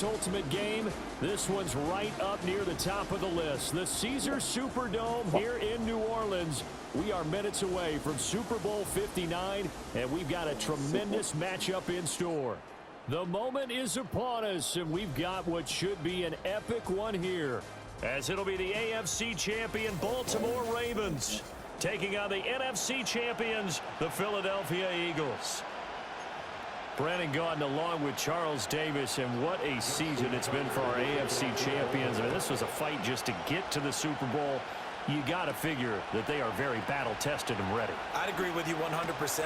Ultimate game. This one's right up near the top of the list. The Caesars Superdome here in New Orleans. We are minutes away from Super Bowl 59, and we've got a tremendous matchup in store. The moment is upon us, and we've got what should be an epic one here, as it'll be the AFC champion Baltimore Ravens taking on the NFC champions, the Philadelphia Eagles. Brandon Gaudin along with Charles Davis, and what a season it's been for our AFC champions. I mean, this was a fight just to get to the Super Bowl. You got to figure that they are very battle-tested and ready. I'd agree with you 100%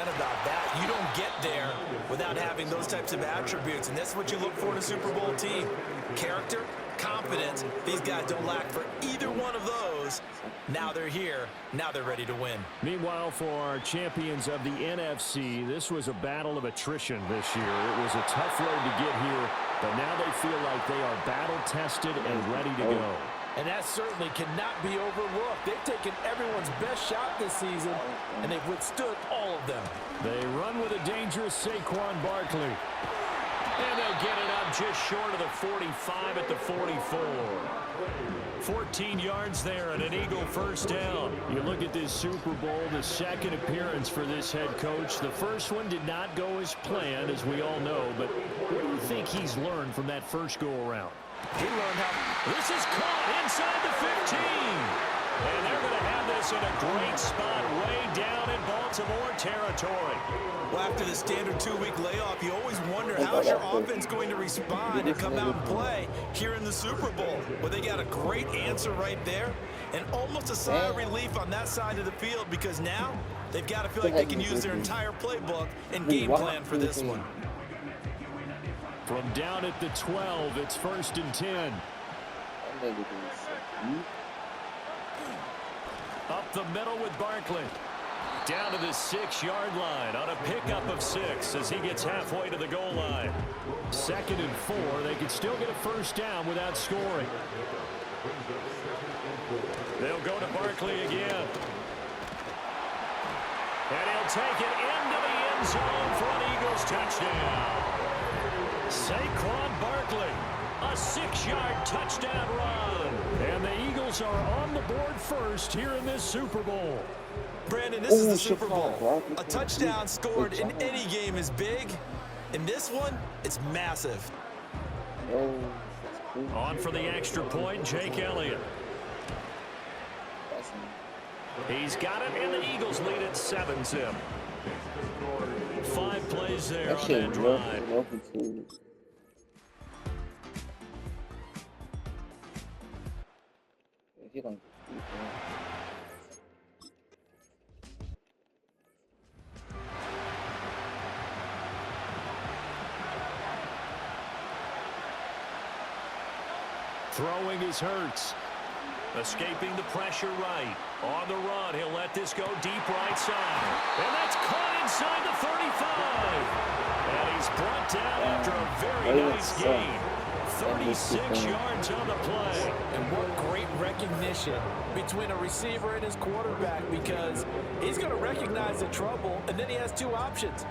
about that. You don't get there without having those types of attributes, and that's what you look for in a Super Bowl team. Character, confidence. These guys don't lack for either one of those. Now they're here. Now they're ready to win. Meanwhile, for our champions of the NFC, this was a battle of attrition this year. It was a tough road to get here, but now they feel like they are battle-tested and ready to go. And that certainly cannot be overlooked. They've taken everyone's best shot this season, and they've withstood all of them. They run with a dangerous Saquon Barkley. And they'll get it up just short of the 45 at the 44. 14 yards there and an Eagle first down. You look at this Super Bowl, the second appearance for this head coach. The first one did not go as planned, as we all know, but what do you think he's learned from that first go-around? He learned how. This is caught inside the 15. And they're going to have this in a great spot way down in Baltimore territory. Well, after the standard 2-week layoff, you always wonder how's your offense going to respond and come out and play here in the Super Bowl. Well, they got a great answer right there and almost a sigh of relief on that side of the field, because now they've got to feel like they can use their entire playbook and game plan for this one. From down at the 12, it's 1st and 10. Up the middle with Barkley. Down to the 6-yard line on a pickup of 6 as he gets halfway to the goal line. 2nd and 4. They could still get a first down without scoring. They'll go to Barkley again. And he'll take it into the end zone for an Eagles touchdown. Saquon Barkley, a 6-yard touchdown run. And the Eagles are on the board first here in this Super Bowl. Brandon, this is the Super Bowl. A touchdown scored in any game is big. In this one, it's massive. On for the extra point, Jake Elliott. He's got it, and the Eagles lead at 7-zip. 5 plays there on that drive. Throwing is Hurts. Escaping the pressure right. On the run, he'll let this go deep right side. And that's caught inside the 35. And he's brought down after a very nice gain. 36 yards on the play. And what great recognition between a receiver and his quarterback, because he's going to recognize the trouble, and then he has 2 options.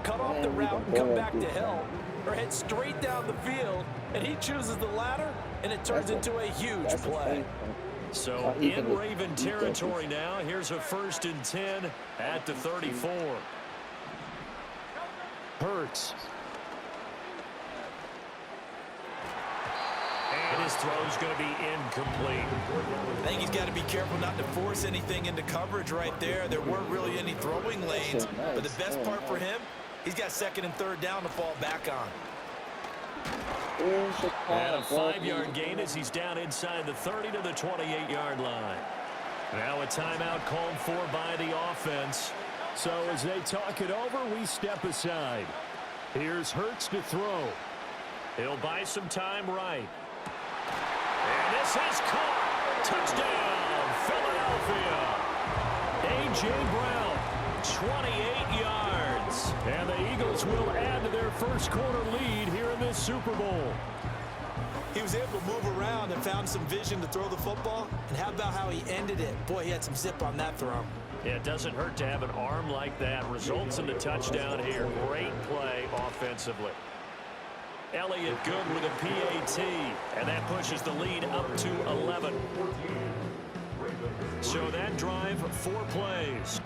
Cut off the route and come back to help, or head straight down the field, and he chooses the latter, and it turns into a huge play. So in Raven territory now, here's a 1st and 10 at the 34. Hurts. And his throw's going to be incomplete. I think he's got to be careful not to force anything into coverage right there. There weren't really any throwing lanes, but the best part for him, he's got 2nd and 3rd down to fall back on. And a 5-yard gain as he's down inside the 30 to the 28-yard line. Now a timeout called for by the offense. So as they talk it over, we step aside. Here's Hurts to throw. He'll buy some time right. And this is caught. Touchdown, Philadelphia. A.J. Brown, 28 yards. And the Eagles will add to their first quarter lead here in this Super Bowl. He was able to move around and found some vision to throw the football. And how about how he ended it? Boy, he had some zip on that throw. Yeah, it doesn't hurt to have an arm like that. Results in the touchdown here. Great play offensively. Elliott good with a PAT, and that pushes the lead up to 11. So that drive, 4 plays.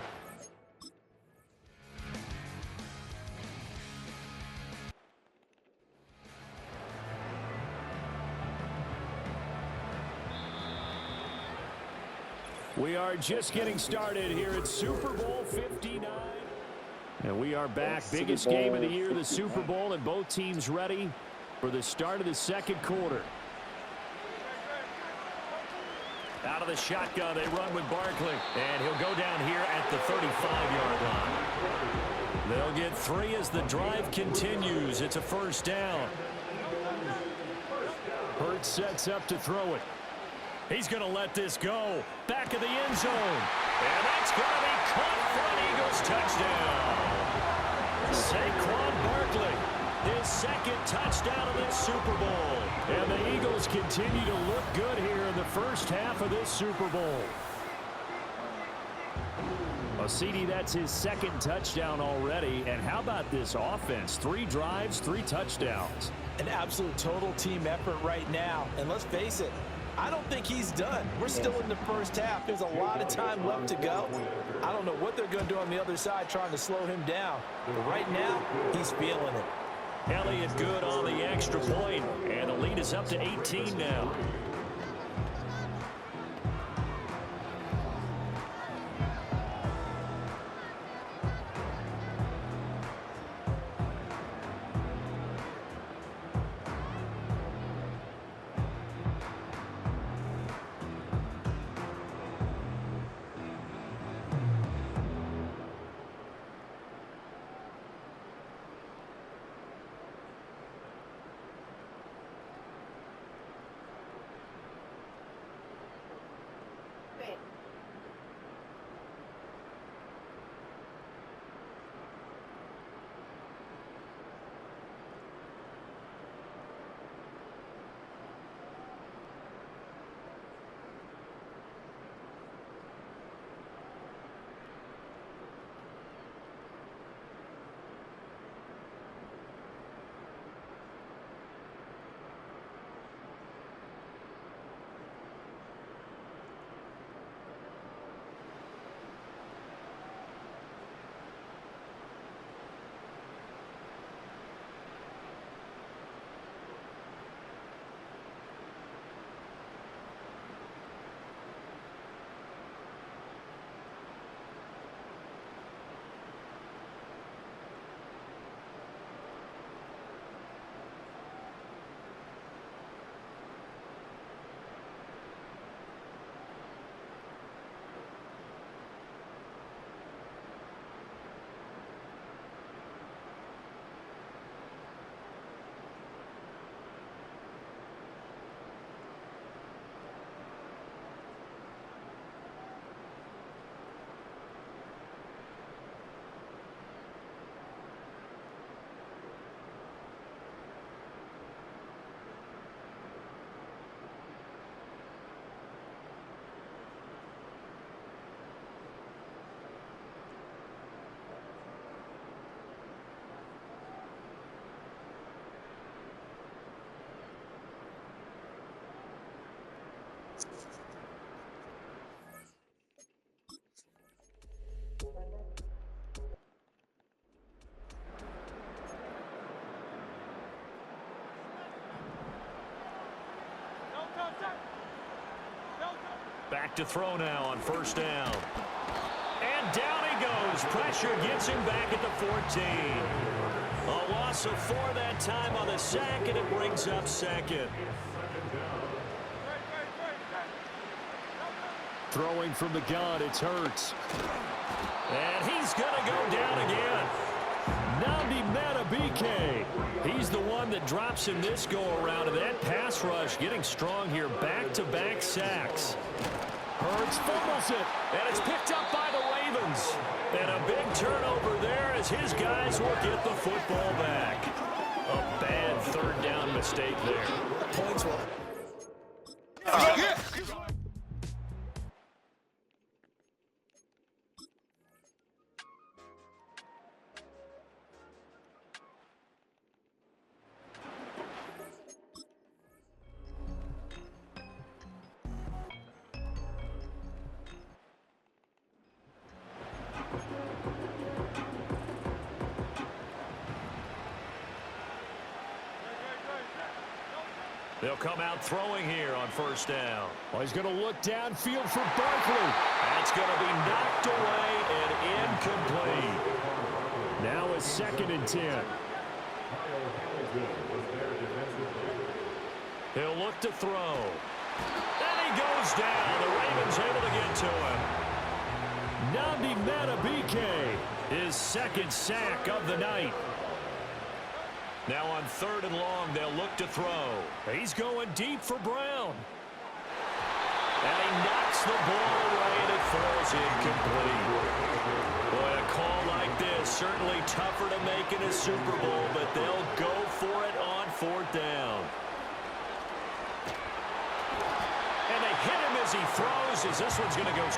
We are just getting started here at Super Bowl 59. And we are back. Biggest game of the year, the Super Bowl, and both teams ready for the start of the second quarter. Out of the shotgun, they run with Barkley. And he'll go down here at the 35-yard line. They'll get 3 as the drive continues. It's a first down. Hurts sets up to throw it. He's going to let this go. Back of the end zone. And that's going to be caught for an Eagles touchdown. Saquon Barkley, his second touchdown of this Super Bowl. And the Eagles continue to look good here in the first half of this Super Bowl. Well, CD, that's his second touchdown already. And how about this offense? 3 drives, 3 touchdowns. An absolute total team effort right now. And let's face it, I don't think he's done. We're still in the first half. There's a lot of time left to go. I don't know what they're going to do on the other side trying to slow him down. But right now, he's feeling it. Elliott good on the extra point, and the lead is up to 18 now. Back to throw now on first down. And down he goes. Pressure gets him back at the 14. A loss of 4 that time on the sack, and it brings up second. Throwing from the gun, it's Hurts. And he's going to go down again. Nnamdi Madubuike. He's the one that drops him this go-around, and that pass rush getting strong here. Back-to-back sacks. Hurts fumbles it, and it's picked up by the Ravens. And a big turnover there as his guys will get the football back. A bad third down mistake there. Points were... They'll come out throwing here on first down. Well, he's going to look downfield for Barkley. That's going to be knocked away and incomplete. Now a 2nd and 10. He'll look to throw. And he goes down. The Ravens able to get to him. Nnamdi Madubuike, his 2nd sack of the night. Now on 3rd and long, they'll look to throw. He's going deep for Brown. And he knocks the ball away, and it falls incomplete. Boy, a call like this, certainly tougher to make in a Super Bowl, but they'll go for it on 4th down. And they hit him as he throws, as this one's going to go.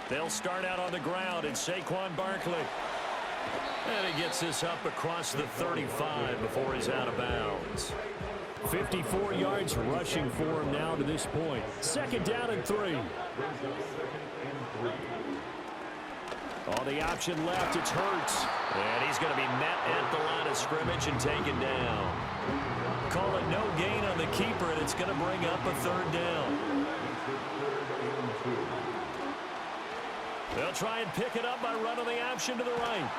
They'll start out on the ground, and Saquon Barkley. And he gets this up across the 35 before he's out of bounds. 54 yards rushing for him now to this point. 2nd down and 3. On the option left, it's Hurts. And he's going to be met at the line of scrimmage and taken down. Call it no gain on the keeper, and it's going to bring up a 3rd down. They'll try and pick it up by running the option to the right.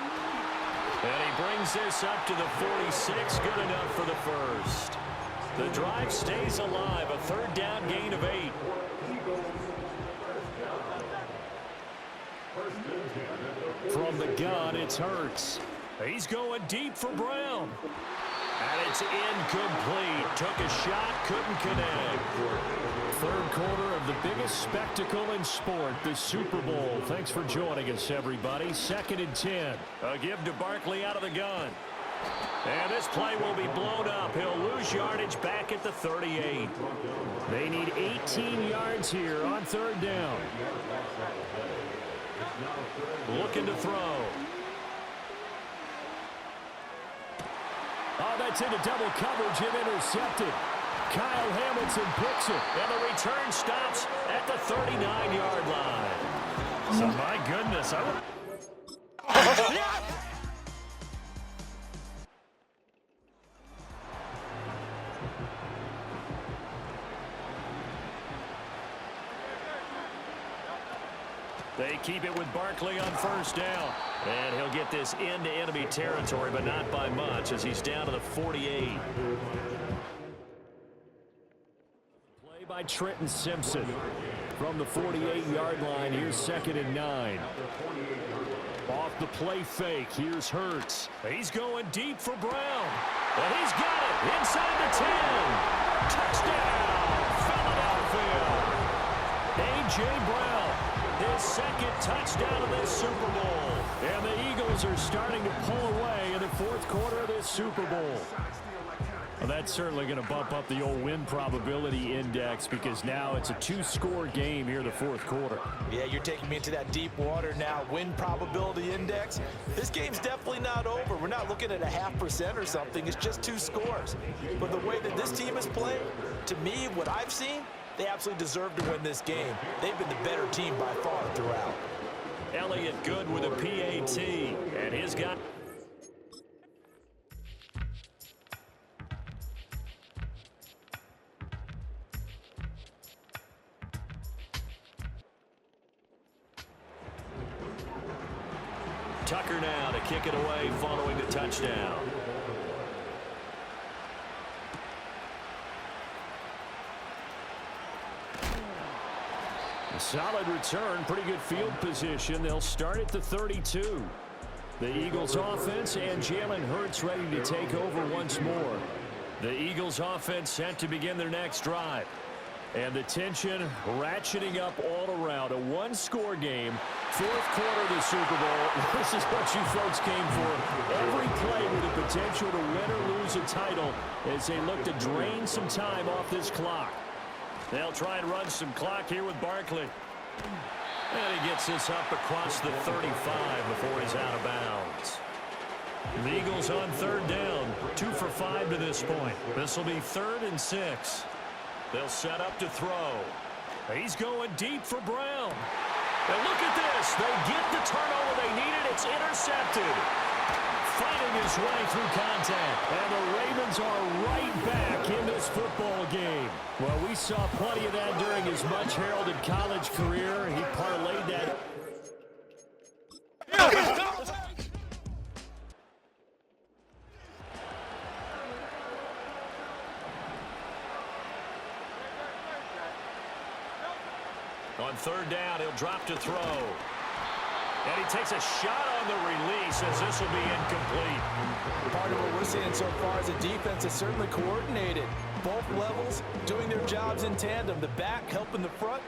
And he brings this up to the 46. Good enough for the 1st. The drive stays alive. A 3rd down gain of 8. From the gun, it's Hurts. He's going deep for Brown. And it's incomplete. Took a shot, couldn't connect. 3rd quarter of the biggest spectacle in sport, the Super Bowl. Thanks for joining us, everybody. 2nd and 10. A give to Barkley out of the gun. And this play will be blown up. He'll lose yardage back at the 38. They need 18 yards here on 3rd down. Looking to throw. Oh, that's into double coverage and intercepted. Kyle Hamilton picks it, and the return stops at the 39-yard line. So, my goodness, They keep it with Barkley on first down. And he'll get this into enemy territory, but not by much, as he's down to the 48. Play by Trenton Simpson. From the 48-yard line, here's 2nd and 9. Off the play fake, here's Hurts. He's going deep for Brown. And he's got it inside the 10. Touchdown, Philadelphia. A.J. Brown. His 2nd touchdown of this Super Bowl. And the Eagles are starting to pull away in the 4th quarter of this Super Bowl. Well, that's certainly going to bump up the old win probability index, because now it's a 2-score game here in the 4th quarter. Yeah, you're taking me into that deep water now. Win probability index. This game's definitely not over. We're not looking at a 0.5% or something. It's just 2 scores. But the way that this team is playing, to me, what I've seen, they absolutely deserve to win this game. They've been the better team by far throughout. Elliott good with a PAT, and his guy. Tucker now to kick it away following the touchdown. Solid return, pretty good field position. They'll start at the 32. The Eagles offense and Jalen Hurts ready to take over once more. The Eagles offense set to begin their next drive. And the tension ratcheting up all around. A 1-score game, 4th quarter of the Super Bowl. This is what you folks came for. Every play with the potential to win or lose a title as they look to drain some time off this clock. They'll try and run some clock here with Barkley. And he gets this up across the 35 before he's out of bounds. The Eagles on 3rd down. 2 for 5 to this point. This will be 3rd and 6. They'll set up to throw. He's going deep for Brown. And look at this. They get the turnover they needed. It's intercepted. Fighting his way through contact. And the Ravens are right back in this football game. Well, we saw plenty of that during his much-heralded college career. He parlayed that. On third down, he'll drop to throw. And he takes a shot on the release as this will be incomplete. Part of what we're seeing so far is the defense is certainly coordinated. Both levels doing their jobs in tandem. The back helping the front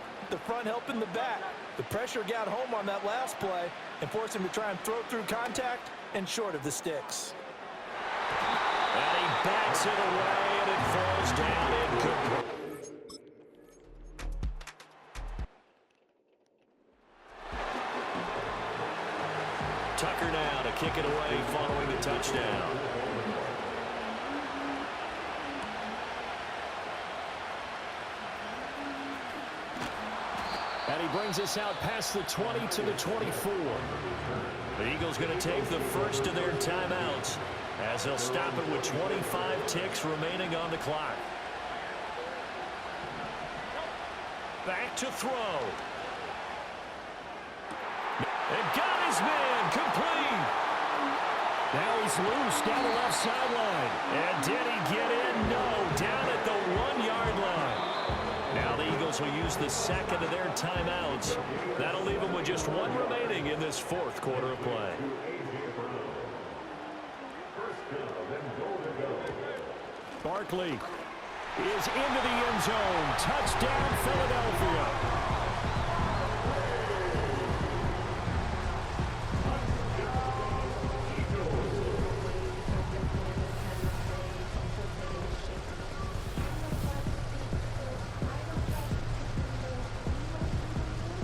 helping the back. The pressure got home on that last play and forced him to try and throw through contact and short of the sticks. And he backs it away and it falls down incomplete. Tucker now to kick it away following the touchdown. And he brings us out past the 20 to the 24. The Eagles going to take the first of their timeouts as they'll stop it with 25 ticks remaining on the clock. Back to throw. And got his man complete. Now he's loose down the left sideline. And did he get in? No. Down at the 1-yard line. Now the Eagles will use the second of their timeouts. That'll leave them with just one remaining in this fourth quarter of play. Barkley is into the end zone. Touchdown, Philadelphia.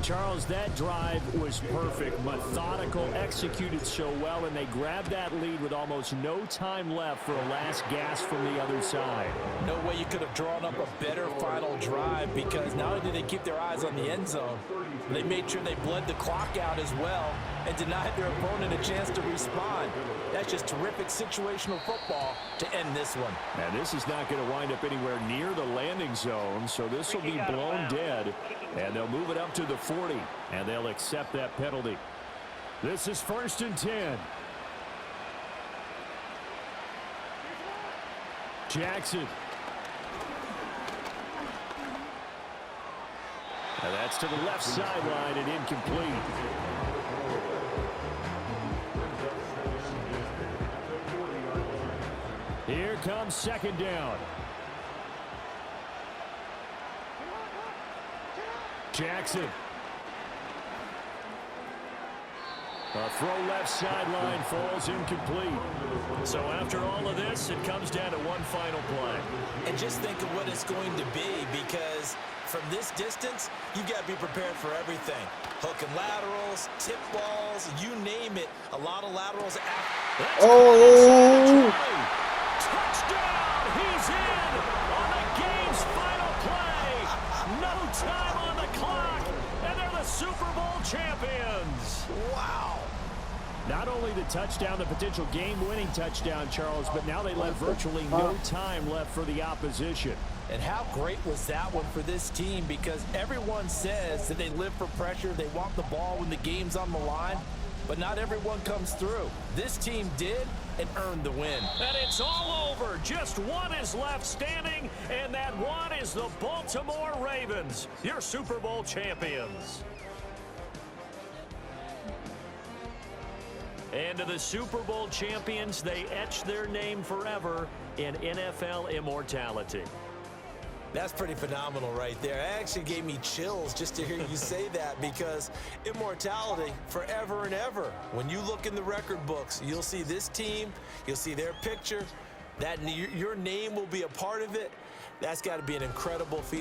Charles, that drive was perfect, methodical, executed so well, and they grabbed that lead with almost no time left for a last gasp from the other side. No way you could have drawn up a better final drive, because not only did they keep their eyes on the end zone, they made sure they bled the clock out as well and denied their opponent a chance to respond. That's just terrific situational football to end this one. And this is not going to wind up anywhere near the landing zone, so this will be blown dead, and they'll move it up to the 40, and they'll accept that penalty. This is 1st and 10. Jackson. And that's to the left sideline and incomplete. Here comes second down. Jackson. A throw left sideline falls incomplete. So after all of this, it comes down to one final play. And just think of what it's going to be, because from this distance, you've got to be prepared for everything. Hook and laterals, tip balls, you name it. A lot of laterals. Touchdown! He's in on the game's final play. No time on the clock, and they're the Super Bowl champions. Wow. Not only the touchdown, the potential game-winning touchdown, Charles, but now they left virtually no time left for the opposition. And how great was that one for this team, because everyone says that they live for pressure, they want the ball when the game's on the line, but not everyone comes through. This team did and earned the win. And it's all over. Just one is left standing, and that one is the Baltimore Ravens, your Super Bowl champions. And to the Super Bowl champions, they etch their name forever in NFL immortality. That's pretty phenomenal right there. It actually gave me chills just to hear you say that, because immortality forever and ever. When you look in the record books, you'll see this team, you'll see their picture, that your name will be a part of it. That's got to be an incredible feeling.